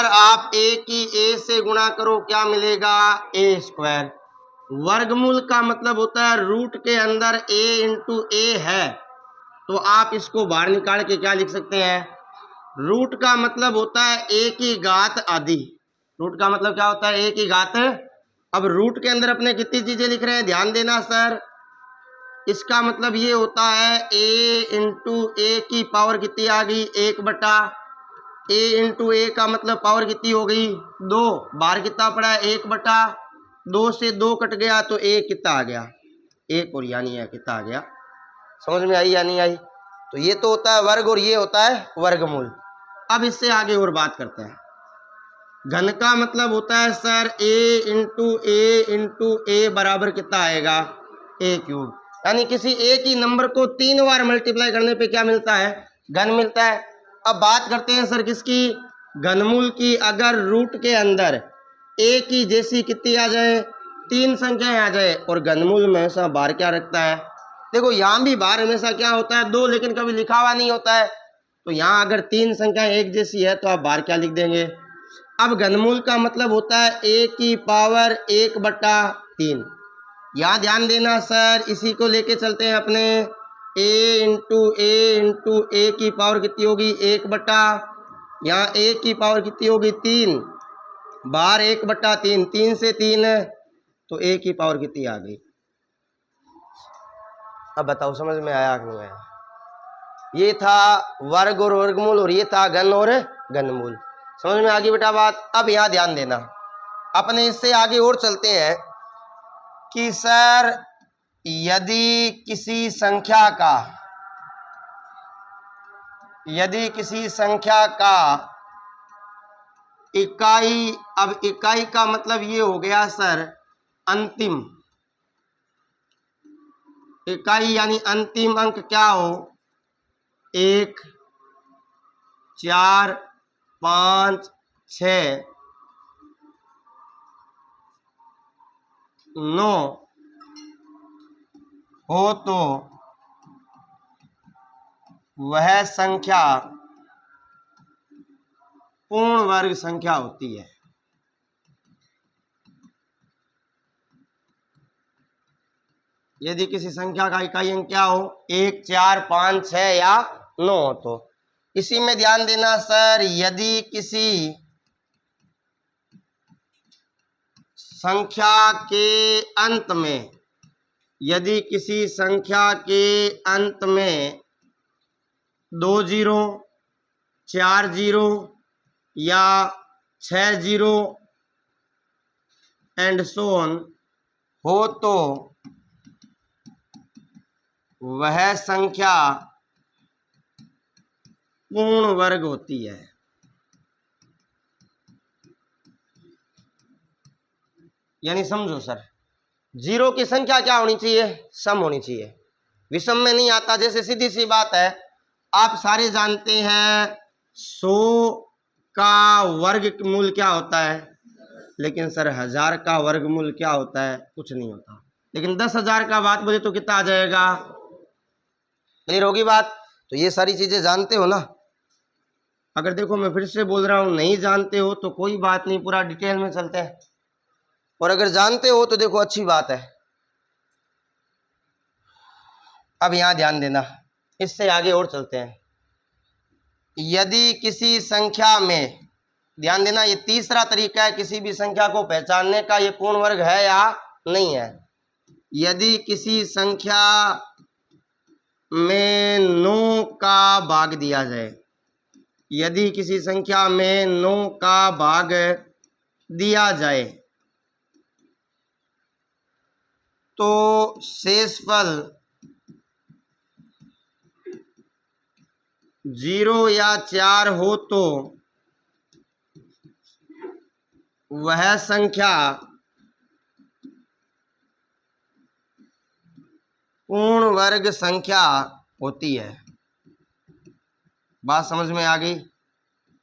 Sir आप ए की ए से गुणा करो, क्या मिलेगा? ए स्क्वायर। वर्गमूल का मतलब होता है रूट के अंदर ए इंटू ए है, तो आप इसको बाहर निकाल के क्या लिख सकते हैं? रूट का मतलब होता है ए की घात आधी। रूट का मतलब क्या होता है? ए की घात। अब रूट के अंदर अपने कितनी चीजें लिख रहे हैं, ध्यान देना सर। इसका मतलब ये होता है ए इंटू ए की पावर कितनी आ गई? 1/। ए इंटू ए का मतलब पावर कितनी हो गई? 2। बाहर कितना पड़ा है? 1/2 से 2 कट गया तो ए कितना आ गया? 1, और यानी यह कितना आ गया? समझ में आई या नहीं आई? तो ये तो होता है वर्ग और ये होता है वर्गमूल। अब इससे आगे और बात करते हैं। घन का मतलब होता है सर ए इंटू ए बराबर कितना आएगा? ए क्यूब। यानी किसी ए की नंबर को 3 बार मल्टीप्लाई करने पे क्या मिलता है? घन मिलता है। अब बात करते हैं सर किसकी? घनमूल की। अगर रूट के अंदर ए की जैसी कितनी आ जाए? 3 संख्याएं आ जाए, और घनमूल में हमेशा बार क्या रखता है? देखो यहाँ भी बार हमेशा क्या होता है? 2, लेकिन कभी लिखा हुआ नहीं होता है। तो यहाँ अगर 3 संख्याएं एक जैसी है तो आप बार क्या लिख देंगे? अब घनमूल का मतलब होता है ए की पावर 1/3। यहाँ ध्यान देना सर, इसी को लेके चलते हैं अपने। ए इंटू ए की पावर कितनी होगी? 1/। यहाँ ए की पावर कितनी होगी? 3। बाहर 1/3, 3 से 3 तो ए की पावर कितनी आ गई? अब बताओ समझ में आया कि नहीं आया? ये था वर्ग और वर्गमूल, और ये था घन और घनमूल। समझ में आ गई बेटा बात? अब यहाँ ध्यान देना, अपने इससे आगे और चलते हैं कि सर यदि किसी संख्या का इकाई, अब इकाई का मतलब ये हो गया सर अंतिम इकाई, यानी अंतिम अंक क्या हो? 1, 4, 5, 6, 9 हो तो वह संख्या पूर्ण वर्ग संख्या होती है। यदि किसी संख्या का इकाई अंक क्या हो? 1, 4, 5, 6 या 9 हो तो। इसी में ध्यान देना सर, यदि किसी संख्या के अंत में 2 0, 4 0 या 6 0 एंड सो ऑन हो तो वह संख्या पूर्ण वर्ग होती है। यानी समझो सर, 0 की संख्या क्या होनी चाहिए? सम होनी चाहिए, विषम में नहीं आता। जैसे सीधी सी बात है, आप सारे जानते हैं 100 का वर्गमूल क्या होता है, लेकिन सर 1000 का वर्गमूल क्या होता है? कुछ नहीं होता। लेकिन 10,000 का बात बोले तो कितना आ जाएगा? क्लियर होगी बात? तो ये सारी चीजें जानते हो ना? अगर देखो मैं फिर से बोल रहा हूं, नहीं जानते हो तो कोई बात नहीं, पूरा डिटेल में चलते हैं। और अगर जानते हो तो देखो अच्छी बात है। अब यहां ध्यान देना, इससे आगे और चलते हैं। यदि किसी संख्या में, ध्यान देना ये तीसरा तरीका है किसी भी संख्या को पहचानने का, ये पूर्ण वर्ग है या नहीं है। यदि किसी संख्या में 9 का भाग दिया जाए, यदि किसी संख्या में 9 का भाग दिया जाए तो शेषफल 0 या 4 हो तो वह संख्या पूर्ण वर्ग संख्या होती है। बात समझ में आ गई?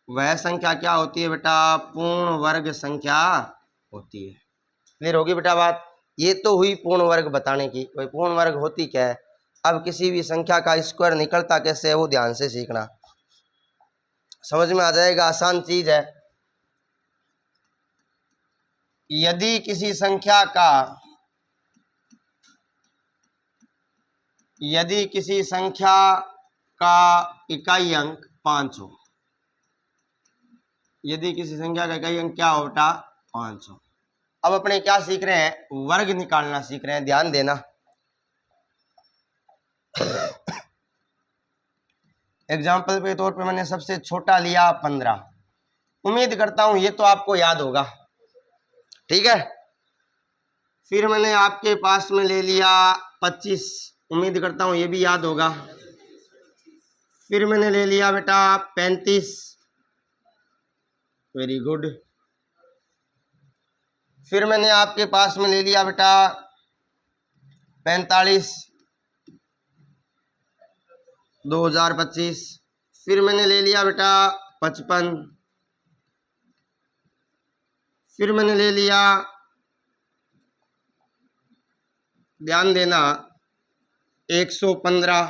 वह संख्या क्या होती है बेटा? पूर्ण वर्ग संख्या होती है। क्लियर होगी बेटा बात? ये तो हुई पूर्ण वर्ग बताने की। भाई पूर्ण वर्ग होती क्या है? अब किसी भी संख्या का स्क्वायर निकलता कैसे है वो ध्यान से सीखना, समझ में आ जाएगा। आसान चीज है। यदि किसी संख्या का इकाई अंक 5 हो, यदि किसी संख्या का इकाई अंक क्या हो बेटा 5 हो। अब अपने क्या सीख रहे हैं, वर्ग निकालना सीख रहे हैं, ध्यान देना। एग्जाम्पल के तौर पे मैंने सबसे छोटा लिया 15। उम्मीद करता हूं ये तो आपको याद होगा, ठीक है। फिर मैंने आपके पास में ले लिया 25, उम्मीद करता हूं ये भी याद होगा। फिर मैंने ले लिया बेटा 35, वेरी गुड। फिर मैंने आपके पास में ले लिया बेटा 45, 2025। फिर मैंने ले लिया बेटा 55। फिर मैंने ले लिया, ध्यान देना, 115।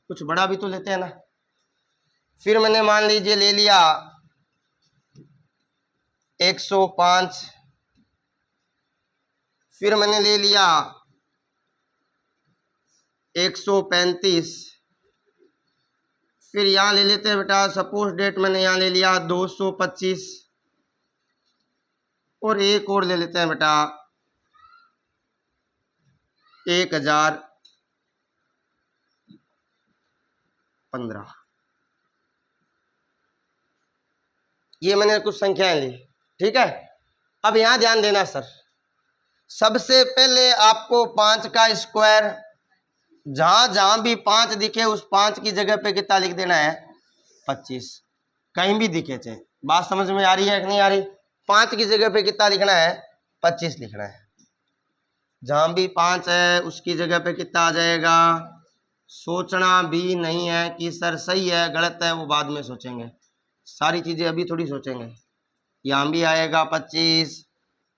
कुछ बड़ा भी तो लेते हैं ना। फिर मैंने मान लीजिए ले लिया 105। फिर मैंने ले लिया 135। फिर यहाँ ले लेते हैं बेटा, सपोज डेट मैंने यहाँ ले लिया 225। और एक और ले लेते हैं बेटा 1015। ये मैंने कुछ संख्याएं ली, ठीक है। अब यहां ध्यान देना सर, सबसे पहले आपको 5 का स्क्वायर, जहां जहां भी 5 दिखे उस 5 की जगह पे कितना लिख देना है 25, कहीं भी दिखे चाहे। बात समझ में आ रही है कि नहीं आ रही? 5 की जगह पे कितना लिखना है 25 लिखना है। जहां भी 5 है उसकी जगह पे कितना आ जाएगा। सोचना भी नहीं है कि सर सही है गलत है, वो बाद में सोचेंगे, सारी चीजें अभी थोड़ी सोचेंगे। यहाँ भी आएगा 25,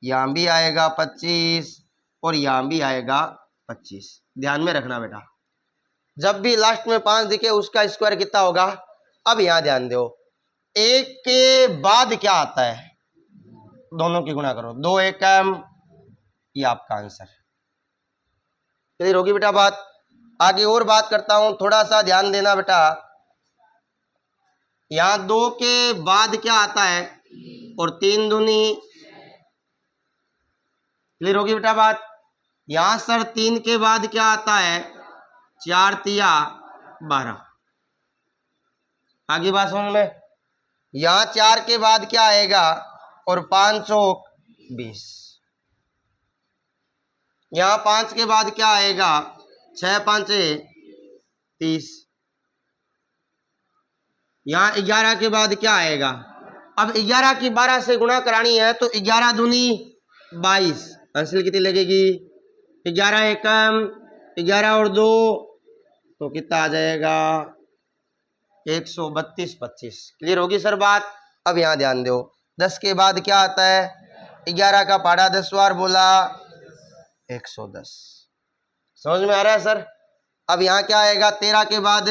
यहाँ भी आएगा 25 और यहाँ भी आएगा 25। ध्यान में रखना बेटा, जब भी लास्ट में 5 दिखे उसका स्क्वायर कितना होगा। अब यहाँ ध्यान दो, 1 के बाद क्या आता है, दोनों की गुणा करो, 2 एकम, ये आपका आंसर क्लियर होगी बेटा बात। आगे और बात करता हूं, थोड़ा सा ध्यान देना बेटा। यहां 2 के बाद क्या आता है और 3 दूनी, क्लियर होगी बेटा बात। यहां सर 3 के बाद क्या आता है 4 तिया 12। आगे बात समझ में। यहां 4 के बाद क्या आएगा और 5 चौक 20। यहां 5 के बाद क्या आएगा 6 5 30। यहां 11 के बाद क्या आएगा। अब 11 की 12 से गुणा करानी है तो 11 दूनी 22, हासिल कितनी लगेगी 11 एकम, 11 और 2 तो कितना आ जाएगा 132 25। क्लियर होगी सर बात। अब यहां ध्यान दो, 10 के बाद क्या आता है 11 का पहाड़ा 10 बार बोला 110। समझ में आ रहा है सर। अब यहाँ क्या आएगा 13 के बाद,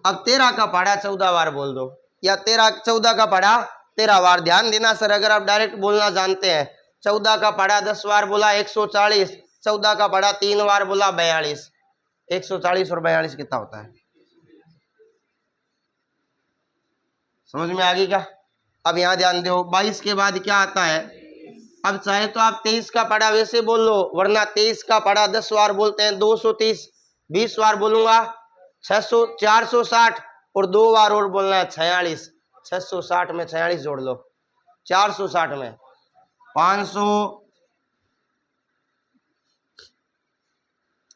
अब 13 का पहाड़ा 14 बार बोल दो, या 14 का पहाड़ा 13 बार। ध्यान देना सर, अगर आप डायरेक्ट बोलना जानते हैं, 14 का पहाड़ा 10 बार बोला 140, 14 का पहाड़ा 3 बार बोला 42। 140 और 42 कितना होता है, समझ में आ गई क्या। अब यहाँ ध्यान दो, 22 के बाद क्या आता है। अब चाहे तो आप 23 का पहाड़ा वैसे बोल लो, वरना 23 का पहाड़ा 10 बार बोलते हैं 230, 20 बार बोलूंगा 600 460 और 2 बार और बोलना है 46। 660 में 46 जोड़ लो, 460 में 500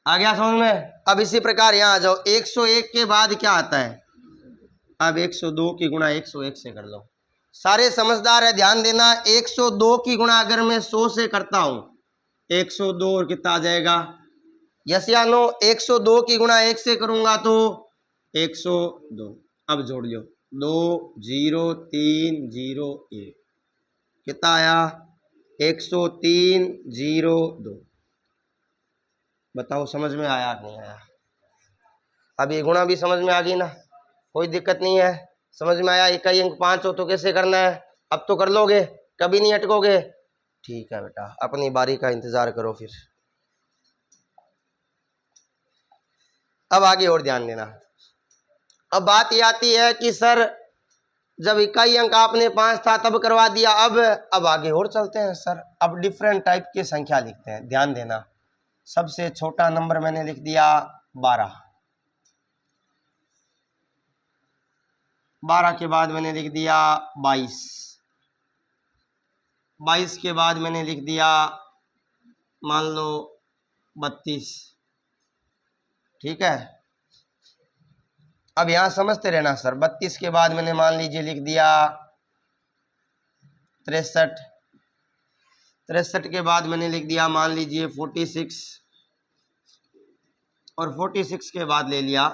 आ गया समझ में। अब इसी प्रकार यहाँ आ जाओ, 101 के बाद क्या आता है। अब 102 की गुणा 101 से कर लो। सारे समझदार है, ध्यान देना, 102 की गुणा अगर मैं 100 से करता हूं 102 और कितना आ जाएगा, यस या नो। 102 की गुणा 1 से करूंगा तो 102। अब जोड़ लो 2 0 3 0 1, कितना आया 103 0 2। बताओ समझ में आया नहीं आया। अब ये गुणा भी समझ में आ गई ना, कोई दिक्कत नहीं है, समझ में आया। इकाई अंक 5 हो तो कैसे करना है, अब तो कर लोगे। कभी नहीं अटकोगे? ठीक है बेटा, अपनी बारी का इंतजार करो फिर। अब आगे और ध्यान देना। अब बात ये आती है कि सर जब इकाई अंक आपने 5 था तब करवा दिया, अब आगे और चलते हैं सर। अब डिफरेंट टाइप की संख्या लिखते हैं, ध्यान देना। सबसे छोटा नंबर मैंने लिख दिया 12। 12 के बाद मैंने लिख दिया 22। 22 के बाद मैंने लिख दिया मान लो 32। ठीक है, अब यहां समझते रहना सर। 32 के बाद मैंने मान लीजिए लिख दिया 63। 63 के बाद मैंने लिख दिया मान लीजिए 46। और 46 के बाद ले लिया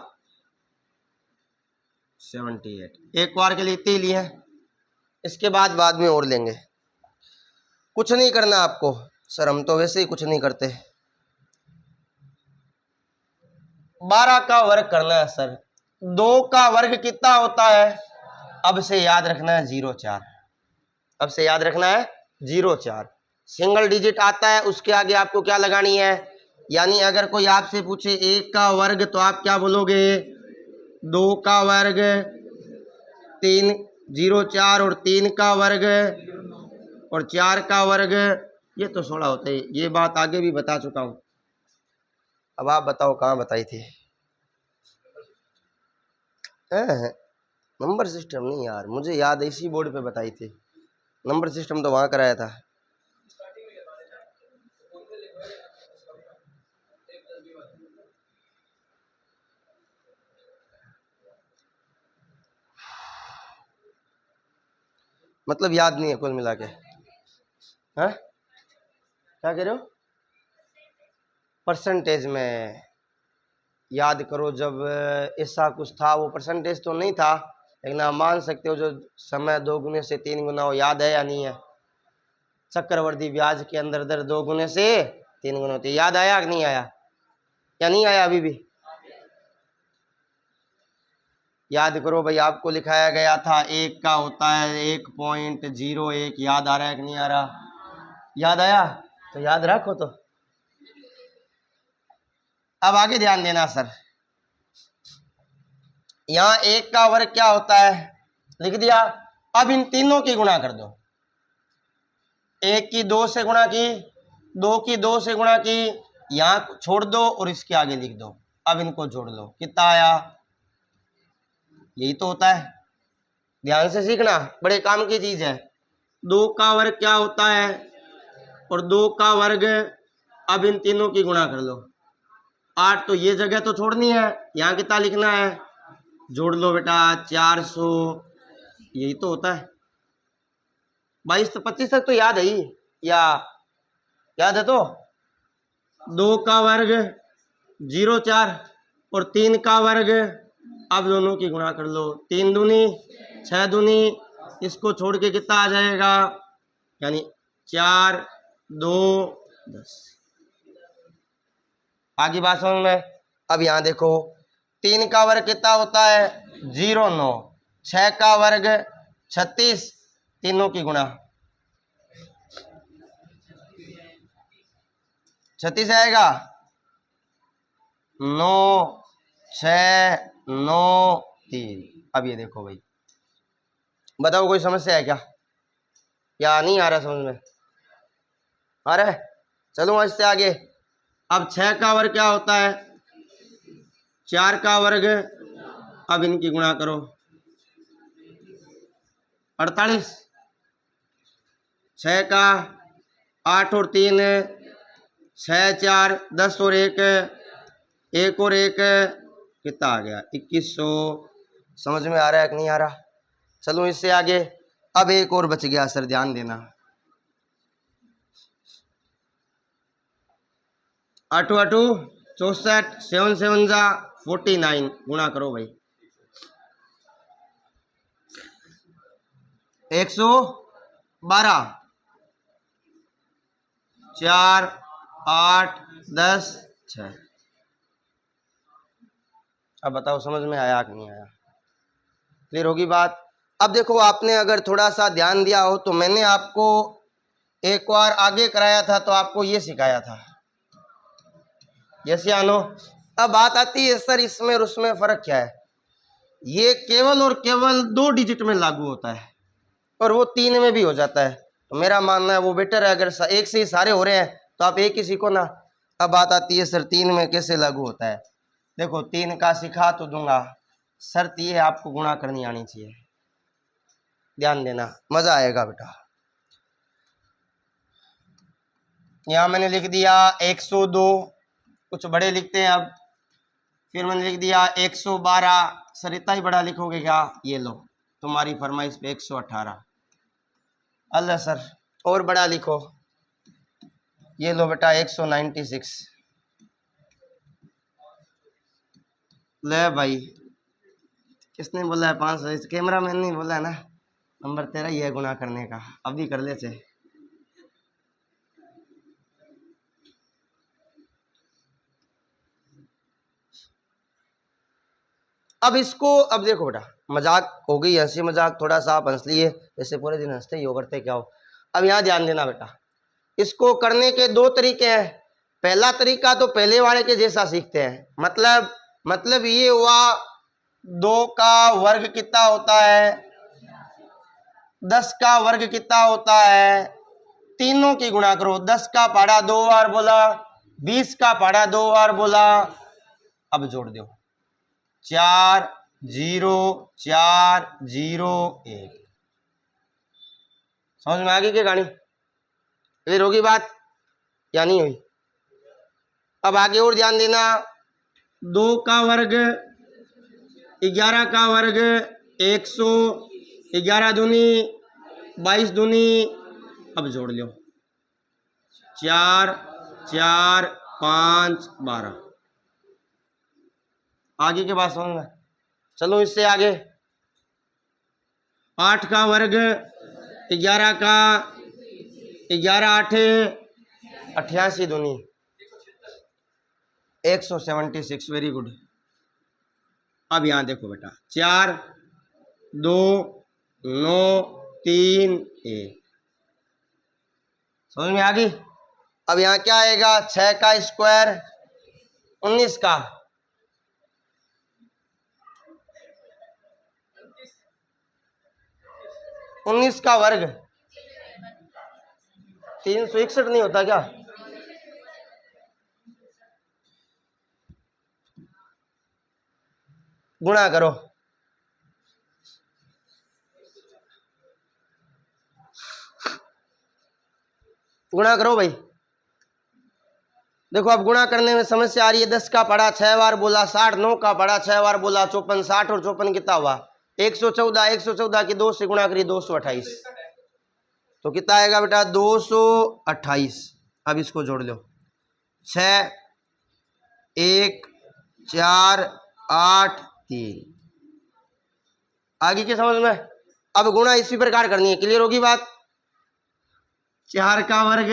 78। एक बार के लिए इतने ही लिए, इसके बाद में और लेंगे। कुछ नहीं करना आपको सर, हम तो वैसे ही कुछ नहीं करते। 12 का वर्ग करना है सर। 2 का वर्ग कितना होता है? अब से याद रखना है 04। अब से याद रखना है 04। सिंगल डिजिट आता है, उसके आगे आपको क्या लगानी है? यानी अगर कोई आपसे पूछे 1 का वर्ग तो आप क्या बोलोगे? 2 का वर्ग, 3 04 और 3 का वर्ग और 4 का वर्ग। ये तो 16 होता है, ये बात आगे भी बता चुका हूं। अब आप बताओ कहाँ बताई थी? नंबर सिस्टम नहीं यार, मुझे याद है इसी बोर्ड पे बताई थी। नंबर सिस्टम तो वहां कराया था। मतलब याद नहीं है कुल मिला के। हाँ, क्या कह रहे हो? परसेंटेज में याद करो, जब ऐसा कुछ था। वो परसेंटेज तो नहीं था, लेकिन आप मान सकते हो जो समय 2 गुने से 3 गुना हो। याद है या नहीं है? चक्रवर्ती ब्याज के अंदर दर 2 गुने से 3 गुना होती है। याद आया कि नहीं आया? या नहीं आया अभी भी? याद करो भाई, आपको लिखाया गया था 1 का होता है 1.01। याद आ रहा है कि नहीं आ रहा? याद आया तो याद रखो। तो अब आगे ध्यान देना सर। यहां 1 का वर्ग क्या होता है लिख दिया। अब इन तीनों की गुणा कर दो। 1 की 2 से गुणा की, 2 की 2 से गुणा की, यहां छोड़ दो और इसके आगे लिख दो। अब इनको जोड़ लो, कितना आया? यही तो होता है। ध्यान से सीखना, बड़े काम की चीज है। 2 का वर्ग क्या होता है और 2 का वर्ग। अब इन तीनों की गुणा कर लो। 8 तो ये जगह तो छोड़नी है, यहां कितना लिखना है? जोड़ लो बेटा 400। यही तो होता है। 22 तो 25 तक तो याद है ही, या याद है? तो 2 का वर्ग 04 और 3 का वर्ग। अब दोनों की गुणा कर लो। 3 दूनी 6 दूनी, इसको छोड़ के कितना आ जाएगा? यानी 4 2 10। आगे बात समझ में? अब यहां देखो, 3 का वर्ग कितना होता है? 09। 6 का वर्ग 36। तीनों की गुणा 36 आएगा। 9 6 9 3। अब ये देखो भाई, बताओ कोई समस्या है क्या? या नहीं आ रहा समझ में? आ रहा है? चलो इससे आगे। अब 6 का वर्ग क्या होता है? 4 का वर्ग। अब इनकी गुणा करो 48। 6 का 8 और 3 6 4 10 और 1 1 और 1 कितना आ गया? 2100। समझ में आ रहा है कि नहीं आ रहा? चलो इससे आगे। अब एक और बच गया सर, ध्यान देना। 8 8 64 7 7 जा 49। गुणा करो भाई 112। 4 8 10 6। अब बताओ समझ में आया कि नहीं आया? क्लियर होगी बात? अब देखो, आपने अगर थोड़ा सा ध्यान दिया हो तो मैंने आपको एक बार आगे कराया था तो आपको ये सिखाया था, यस या नो। अब बात आती है सर इसमें और उसमें फर्क क्या है। ये केवल और केवल 2 डिजिट में लागू होता है और वो 3 में भी हो जाता है। तो मेरा मानना है वो बेटर है। अगर एक से ही सारे हो रहे हैं तो आप एक ही सीखो ना। अब बात आती है सर 3 में कैसे लागू होता है। देखो 3 का सिखा तो दूंगा, शर्त ये है आपको गुणा करनी आनी चाहिए। ध्यान देना, मजा आएगा बेटा। यहां मैंने लिख दिया 102, कुछ बड़े लिखते हैं। अब फिर मैंने लिख दिया 112। सर इतना ही बड़ा लिखोगे क्या? ये लो तुम्हारी फरमाइश पे 118। अल्लाह सर और बड़ा लिखो, ये लो बेटा 196। ले भाई, किसने बोला है 500? कैमरा मैन नहीं बोला है ना। नंबर तेरा ही है गुना करने का, अभी कर ले चे। अब इसको, अब देखो बेटा, मजाक हो गई, हंसी मजाक, थोड़ा सा आप हंस लिए, जैसे पूरे दिन हंसते ही हो करते क्या हो। अब यहाँ ध्यान देना बेटा, इसको करने के 2 तरीके हैं। पहला तरीका तो पहले वाले के जैसा सीखते हैं, मतलब ये हुआ 2 का वर्ग कितना होता है, 10 का वर्ग कितना होता है, तीनों की गुणा करो। 10 का पहाड़ा 2 बार बोला, 20 का पहाड़ा 2 बार बोला, अब जोड़ दो 4 0 4 0 1। समझ में आ गई क्या कहानी? क्लियर होगी बात या नहीं हुई? अब आगे और ध्यान देना, 2 का वर्ग 11 का वर्ग 111 दूनी 22 दूनी, अब जोड़ लो 4 4 5 12। आगे के बात समझ में? चलो इससे आगे, 8 का वर्ग 11 का 11 8 88 दूनी 176। Very good. अब यहां देखो बेटा, 4 2 9 3 1। समझ में आ गई? अब यहां क्या आएगा, 6 का स्क्वायर 19 का, 19 का वर्ग 361 नहीं होता क्या? गुणा करो, गुणा करो भाई। देखो अब गुणा करने में समस्या आ रही है। 10 का पढ़ा 6 बार बोला 60, 9 का पढ़ा 6 बार बोला 54, 60 और 54 कितना हुआ 114। 114 की 2 से गुणा करिए 228, तो कितना आएगा बेटा 228। अब इसको जोड़ लो, 6 1 4 8 3। आगे की समझ में? अब गुणा इसी प्रकार करनी है। क्लियर होगी बात? 4 का वर्ग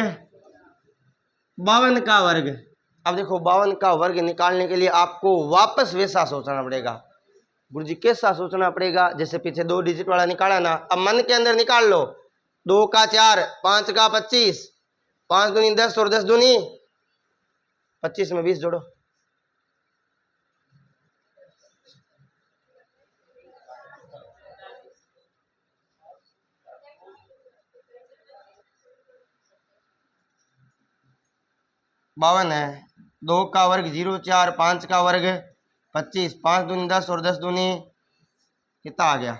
52 का वर्ग। अब देखो 52 का वर्ग निकालने के लिए आपको वापस वैसा सोचना पड़ेगा। गुरुजी कैसा सोचना पड़ेगा? जैसे पीछे 2 डिजिट वाला निकाला ना, अब मन के अंदर निकाल लो। 2 का 4, 5 का 25, 5 दूनी 10 और 10 दूनी 25 में 20 जोड़ो। बावन है। 2 का वर्ग 0 4, 5 का वर्ग 25, 5 दूनी 10 और 10 दूनी कितना आ गया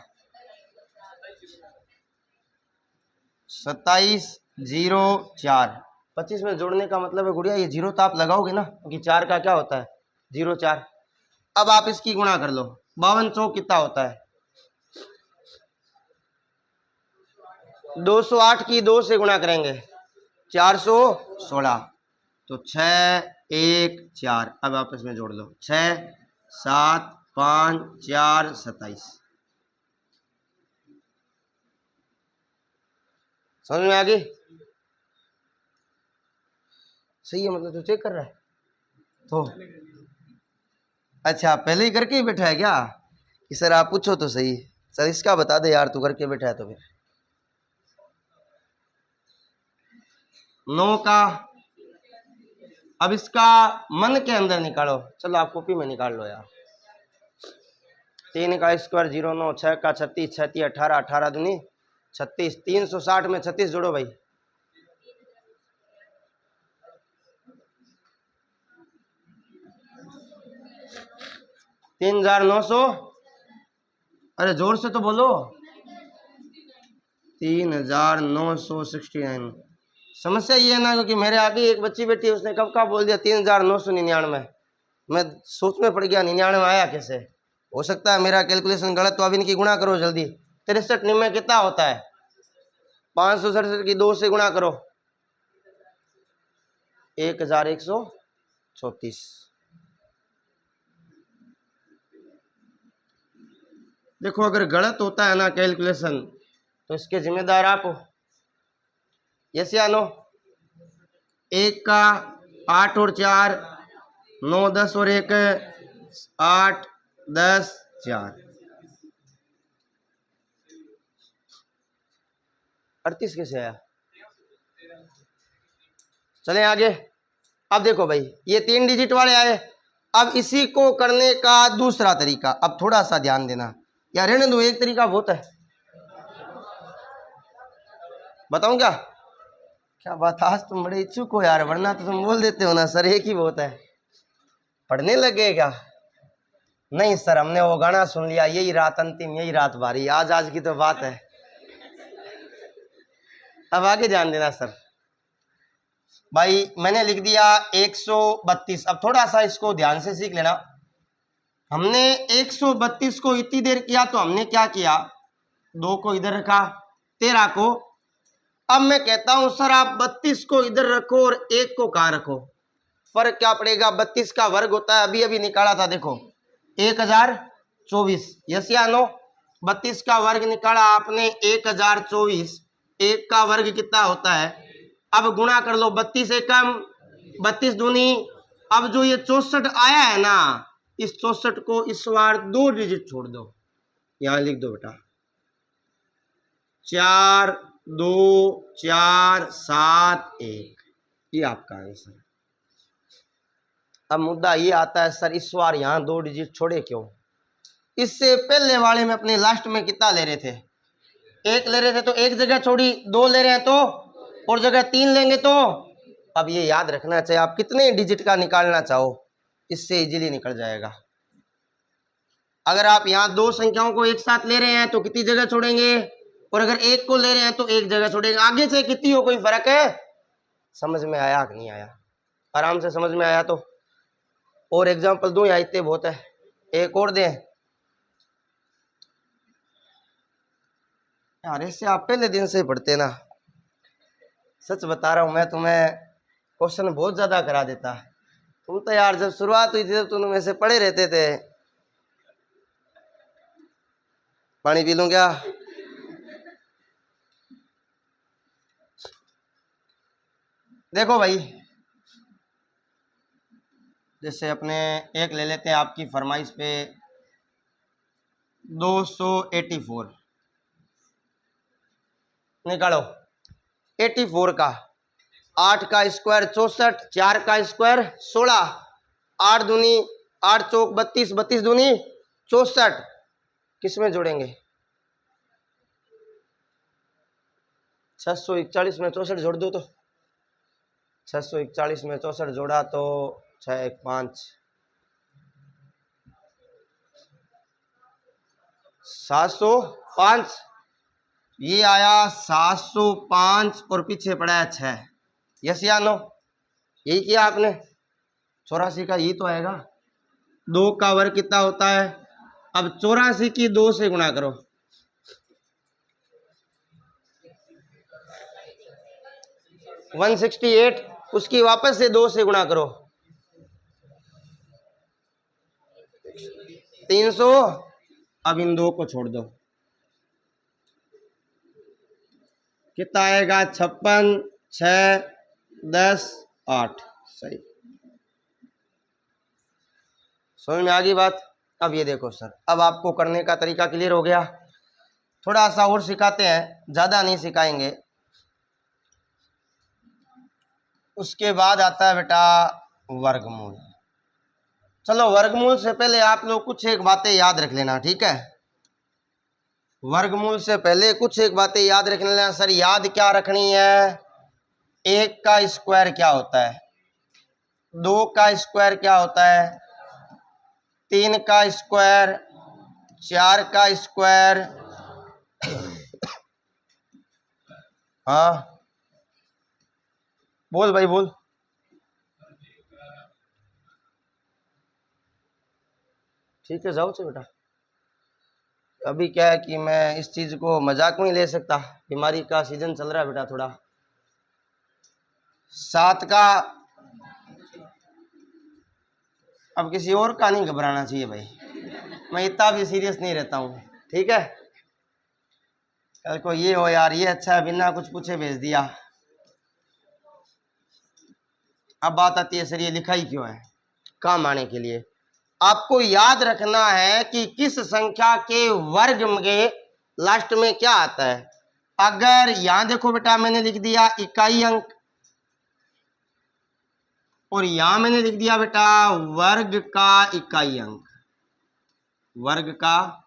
27 0 4। 25 में जोड़ने का मतलब है गुड़िया, ये 0 तो आप लगाओगे ना, क्योंकि 4 का क्या होता है 0 4। अब आप इसकी गुणा कर लो, 52 चौक कितना होता है 208 की 2 से गुणा करेंगे 416, तो 6 1 4। अब आपस में जोड़ लो 6 7 5 4 27। समझ में आ गई? सही है, मतलब तो चेक कर रहा है तो अच्छा पहले ही करके ही बैठा है क्या कि सर आप पूछो तो सही। सर इसका बता दे यार, तू करके बैठा है तो फिर। 9 का, अब इसका मन के अंदर निकालो, चलो आप कॉपी में निकाल लो यार। 3 का स्क्वायर 0 9, 6 का 36, 36 18, 18 दूनी 36, 360 में 36 जोड़ो भाई। तीन 3,900, अरे जोर से तो बोलो। 3,969। समस्या ये है ना, क्योंकि मेरे आगे एक बच्ची बैठी है, उसने कब का बोल दिया 3,999। मैं सोच में पड़ गया 99 आया कैसे। हो सकता है मेरा कैलकुलेशन गलत, तो अब इनकी गुणा करो जल्दी। 63 में कितना होता है? 567 की 2 से गुणा करो, 1134। देखो अगर गलत होता है ना कैलकुलेशन, तो इसके जिम्मेदार आप हो। यस या नो? 1 का 8 और 4 9, 10 और 1 8 10 4 38 कैसे आया? चले आगे। अब देखो भाई, ये 3 डिजिट वाले आए। अब इसी को करने का दूसरा तरीका, अब थोड़ा सा ध्यान देना यार। रहने दो, एक तरीका बहुत है। बताऊं क्या? क्या बात, आज तुम बड़े इच्छुक हो यार, वरना तो तुम बोल देते हो ना सर एक ही बहुत है। पढ़ने लगेगा? नहीं सर, हमने वो गाना सुन लिया, यही रात अंतिम यही रात भारी, आज की तो बात है। अब आगे ध्यान देना सर। भाई मैंने लिख दिया 132। अब थोड़ा सा इसको ध्यान से सीख लेना। हमने 132 को इतनी देर किया, तो हमने क्या किया, 2 को इधर रखा, 13 को। अब मैं कहता हूं सर आप 32 को इधर रखो और 1 को कहां रखो, फर्क क्या पड़ेगा? 32 का वर्ग होता है, अभी अभी निकाला था देखो, 1024। यस या नो? 32 का वर्ग निकाला आपने 1024। 1 का वर्ग कितना होता है? अब गुणा कर लो, 32 एकम 32 दूनी। अब जो ये 64 आया है ना, इस 64 को इस बार 2 डिजिट छोड़ दो, यहां लिख दो बेटा 4 2 4 7 1। ये आपका आंसर। अब मुद्दा ये आता है सर इस बार यहां 2 डिजिट छोड़े क्यों? इससे पहले वाले में अपने लास्ट में कितना ले रहे थे? 1 ले रहे थे, तो एक जगह छोड़ी, 2 ले रहे हैं तो, और जगह 3 लेंगे तो। अब ये याद रखना चाहिए, आप कितने डिजिट का निकालना चाहो, इससे इजीली निकल जाएगा। अगर आप यहाँ 2 संख्याओं को एक साथ ले रहे हैं तो कितनी जगह छोड़ेंगे, और अगर 1 को ले रहे हैं तो 1 जगह छोड़ेंगे। आगे से कितनी हो कोई फर्क है? समझ में आया कि नहीं आया? आराम से समझ में आया तो और एग्जाम्पल दूं या इतने बहुत है? एक और दें यार, इससे आप पहले दिन से पढ़ते ना। सच बता रहा हूं, मैं तुम्हें क्वेश्चन बहुत ज्यादा करा देता। तुम तो यार जब शुरुआत हुई थी तब तुम में से पढ़े रहते थे। पानी पी लूं क्या? देखो भाई, जैसे अपने एक ले लेते हैं आपकी फरमाइश पे 284। निकालो 84 का। 8 का स्क्वायर 64, 4 का स्क्वायर 16, 8 दूनी 8 चौक 32, 32 दूनी 64। किस में जोड़ेंगे? 641 में 64 जोड़ दो तो 641 में 64 जोड़ा तो 6 1 5 705। ये आया 705 और पीछे पड़ा है 6। यस या नो? यही किया आपने। 84 का यही तो आएगा। 2 का वर्ग कितना होता है? अब 84 की 2 से गुणा करो, 168। उसकी वापस से 2 से गुणा करो, 300। अब इन 2 को छोड़ दो, कितना आएगा? 56 6 10 8। सही, समझ में आ गई बात? अब ये देखो सर, अब आपको करने का तरीका क्लियर हो गया। थोड़ा सा और सिखाते हैं, ज़्यादा नहीं सिखाएंगे। उसके बाद आता है बेटा वर्गमूल। चलो वर्गमूल से पहले आप लोग कुछ एक बातें याद रख लेना, ठीक है। वर्गमूल से पहले कुछ एक बातें याद रख लेना। सर याद क्या रखनी है? 1 का स्क्वायर क्या होता है, 2 का स्क्वायर क्या होता है, 3 का स्क्वायर, 4 का स्क्वायर। हाँ बोल भाई बोल। ठीक है जाओ बेटा। अभी क्या है कि मैं इस चीज को मजाक में नहीं ले सकता, बीमारी का सीजन चल रहा है बेटा थोड़ा। 7 का, अब किसी और का नहीं घबराना चाहिए भाई, मैं इतना भी सीरियस नहीं रहता हूँ, ठीक है। कल को ये हो यार ये अच्छा है, बिना कुछ पूछे भेज दिया। अब बात आती है सर ये लिखा ही क्यों है? काम आने के लिए। आपको याद रखना है कि किस संख्या के वर्ग के लास्ट में क्या आता है। अगर यहां देखो बेटा मैंने लिख दिया इकाई अंक, और यहां मैंने लिख दिया बेटा वर्ग का इकाई अंक। वर्ग का,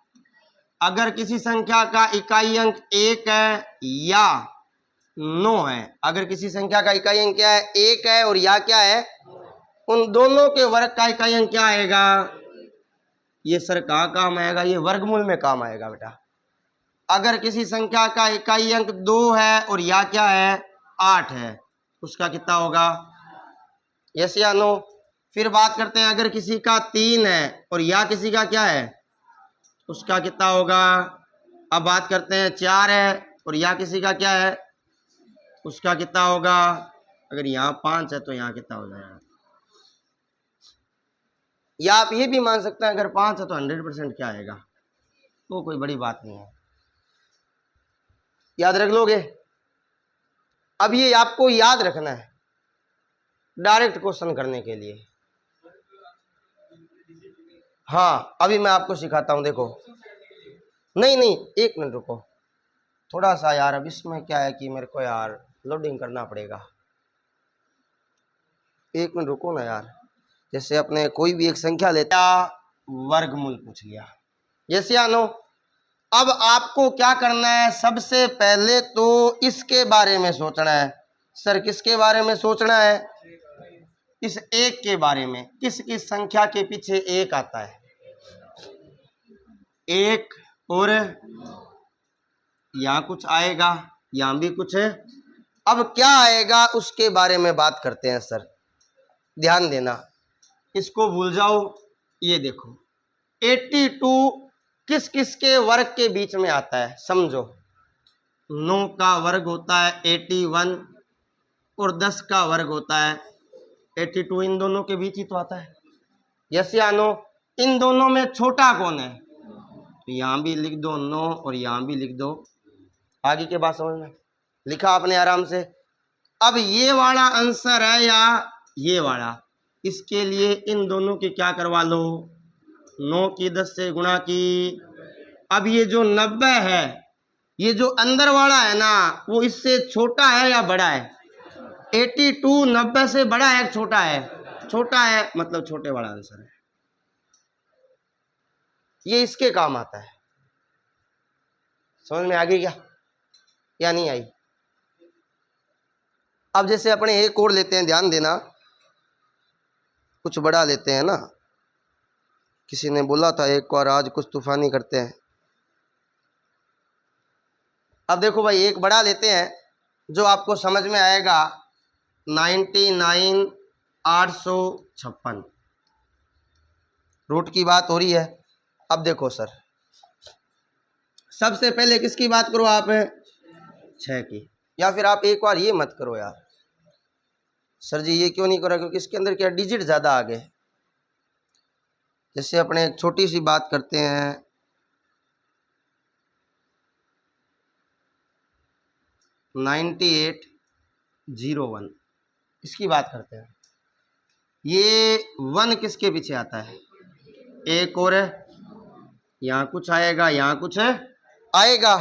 अगर किसी संख्या का इकाई अंक 1 है या 9 है, अगर किसी संख्या का इकाई अंक क्या है 1 है और या क्या है, उन दोनों के वर्ग का इकाई अंक क्या आएगा? ये सर कहाँ काम आएगा? ये वर्गमूल में काम आएगा बेटा। अगर किसी संख्या का इकाई अंक 2 है और या क्या है 8 है, उसका कितना होगा? यस या नो? फिर बात करते हैं अगर किसी का 3 है और या किसी का क्या है, उसका कितना होगा? अब बात करते हैं 4 है और या किसी का क्या है, उसका कितना होगा? अगर यहाँ 5 है तो यहाँ कितना हो जाएगा? या आप ये भी मान सकते हैं अगर 5 है तो 100% क्या आएगा, वो कोई बड़ी बात नहीं है, याद रख लोगे। अब ये आपको याद रखना है डायरेक्ट क्वेश्चन करने के लिए। हाँ अभी मैं आपको सिखाता हूं, देखो। नहीं नहीं एक मिनट रुको थोड़ा सा यार, अब इसमें क्या है कि मेरे को यार लोडिंग करना पड़ेगा। एक मिनट रुको ना यार। जैसे अपने कोई भी एक संख्या लेता, वर्गमूल पूछ लिया, जैसे आनो। अब आपको क्या करना है, सबसे पहले तो इसके बारे में सोचना है। सर किसके बारे में सोचना है? इस 1 के बारे में। किस किस संख्या के पीछे 1 आता है? 1 और यहाँ कुछ आएगा, यहाँ भी कुछ है। अब क्या आएगा उसके बारे में बात करते हैं सर, ध्यान देना, इसको भूल जाओ। ये देखो 82 किस किस के वर्ग के बीच में आता है, समझो। 9 का वर्ग होता है 81 और 10 का वर्ग होता है 82, इन दोनों के बीच ही तो आता है। यस या नो? इन दोनों में छोटा कौन है? तो यहाँ भी लिख दो 9 और यहाँ भी लिख दो। आगे के बात समझ में लिखा आपने आराम से। अब ये वाला आंसर है या ये वाला, इसके लिए इन दोनों की क्या करवा लो, 9 की 10 से गुणा की। अब ये जो 90 है, ये जो अंदर वाला है ना, वो इससे छोटा है या बड़ा है? 82 90 से बड़ा है छोटा है? छोटा है, मतलब छोटे वाला आंसर है। ये इसके काम आता है। समझ में आ गई क्या या नहीं आई? अब जैसे अपने एक और लेते हैं, ध्यान देना, कुछ बड़ा लेते हैं ना। किसी ने बोला था एक और आज कुछ तूफानी करते हैं। अब देखो भाई एक बड़ा लेते हैं जो आपको समझ में आएगा, 99,856 रूट की बात हो रही है। अब देखो सर, सबसे पहले किसकी बात करो आप? 6 की। या फिर आप एक बार ये मत करो यार, सर जी ये क्यों नहीं करो, क्योंकि इसके अंदर क्या डिजिट ज़्यादा आ गए। जैसे अपने एक छोटी सी बात करते हैं, 9801, इसकी बात करते हैं। ये 1 किसके पीछे आता है? एक और है, यहाँ कुछ आएगा, यहाँ कुछ है, आएगा।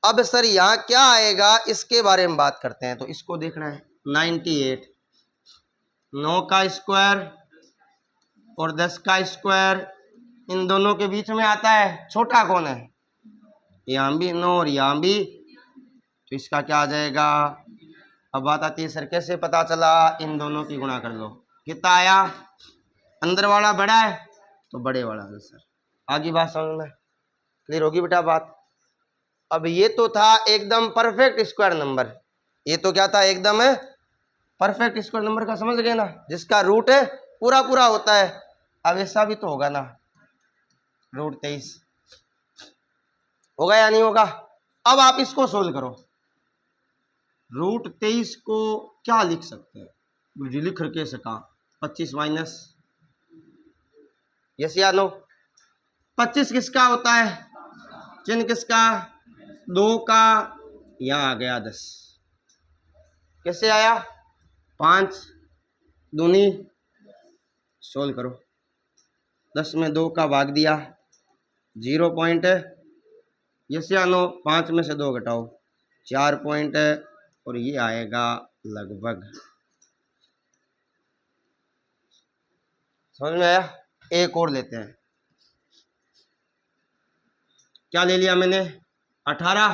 अब सर यहाँ क्या आएगा इसके बारे में बात करते हैं। तो इसको देखना है 98, 9 का स्क्वायर और 10 का स्क्वायर, इन दोनों के बीच में आता है, छोटा कौन है, यहाँ भी 9 और यहाँ भी, तो इसका क्या आ जाएगा। अब बात आती है सर कैसे पता चला, इन दोनों की गुणा कर लो, कितना आया, अंदर वाला बड़ा है तो बड़े वाला आंसर। आगे बात समझ में क्लियर होगी बेटा बात। अब ये तो था एकदम परफेक्ट स्क्वायर नंबर, ये तो क्या था, एकदम है परफेक्ट स्क्वायर नंबर का, समझ गए ना, जिसका रूट है पूरा पूरा होता है। अब ऐसा भी तो होगा ना, रूट 23 होगा या नहीं होगा। अब आप इसको सोल्व करो, रूट 23 को क्या लिख सकते हैं, मुझे लिख के सका 25 माइनस, यस या नो। 25 किसका होता है, चिन्ह किसका, 2 का, यहाँ आ गया 10, कैसे आया, 5 दूनी, सोल्व करो, 10 में 2 का भाग दिया, 0 पॉइंट, यस या नो, 5 में से 2 घटाओ 4 पॉइंट, और ये आएगा लगभग, समझ में आया। एक और लेते हैं, क्या ले लिया मैंने, 18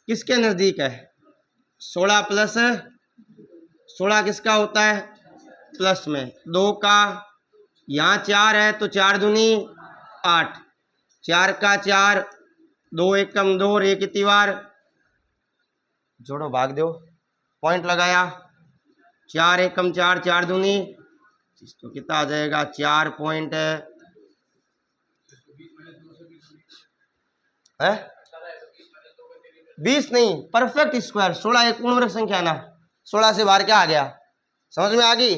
किसके नज़दीक है, 16 प्लस 16 किसका होता है, प्लस में 2 का, यहाँ 4 है तो 4 दूनी 8, 4 का 4, 2 एकम 2 और 1 तिवार, जोड़ो भाग दो, पॉइंट लगाया, 4 एकम 4, 4 दूनी, तो कितना आ जाएगा 4 पॉइंट है 20 नहीं, परफेक्ट स्क्वायर, 16 एक पूर्ण वर्ग संख्या ना, 16 से बाहर क्या आ गया, समझ में आ गई।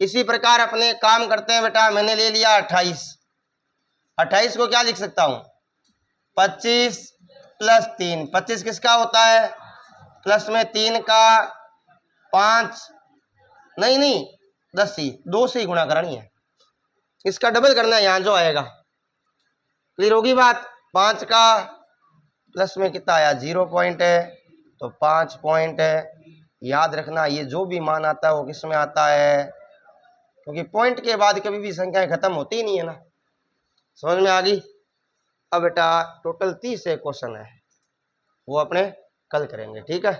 इसी प्रकार अपने काम करते हैं बेटा, मैंने ले लिया 28, 28 को क्या लिख सकता हूं, 25 प्लस 3, 25 किसका होता है, प्लस में 3 का 5, नहीं 10 ही, 2 से ही गुणा करनी है, इसका डबल करना है, यहां जो आएगा, क्लियर होगी बात। 5 का प्लस में कितना आया, 0 पॉइंट है, तो 5 पॉइंट है, याद रखना ये जो भी मान आता है वो किस में आता है, क्योंकि पॉइंट के बाद कभी भी संख्याएं खत्म होती ही नहीं है ना, समझ में आ गई। अब बेटा टोटल 30 क्वेश्चन है, वो अपने कल करेंगे, ठीक है।